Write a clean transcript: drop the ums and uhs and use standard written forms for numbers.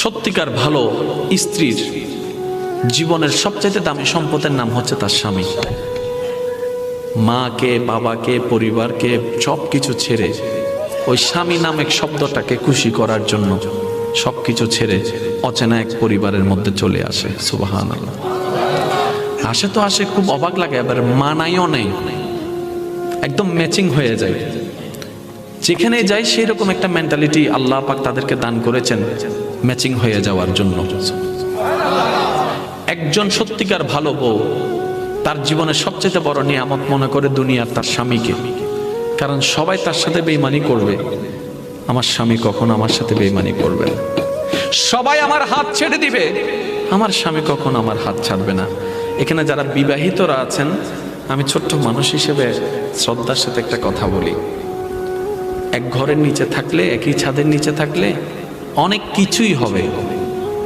সত্যিকার ভালো স্ত্রীর জীবনের সবচেয়ে দামি সম্পদের নাম হচ্ছে তার স্বামী। মাকে, বাবাকে, পরিবারকে সব কিছু ছেড়ে ওই স্বামী নামক শব্দটাকে খুশি করার জন্য সবকিছু ছেড়ে অচেনা এক পরিবারের মধ্যে চলে আসে। সুবহানাল্লাহ। আসে তো আসে, খুব অবাক লাগে, এবার মানাইও নেই, একদম ম্যাচিং হয়ে যায়। যেখানে যাই সেই রকম একটা মেন্টালিটি আল্লাহ পাক তাদেরকে দান করেছেন ম্যাচিং হয়ে যাওয়ার জন্য। একজন সত্যিকার ভালো বউ তার জীবনের সবচেয়ে বড় নিয়ামত মনে করে দুনিয়ার তার স্বামীকে। কারণ সবাই তার সাথে বেঈমানি করবে, আমার স্বামী কখনো আমার সাথে বেঈমানি করবে না। সবাই আমার হাত ছেড়ে দিবে, আমার স্বামী কখনো আমার হাত ছাড়বে না। এখানে যারা বিবাহিতরা আছেন, আমি ছোট্ট মানুষ হিসেবে শ্রদ্ধার সাথে একটা কথা বলি। এক ঘরের নিচে থাকলে, একই ছাদের নিচে থাকলে অনেক কিছুই হবে,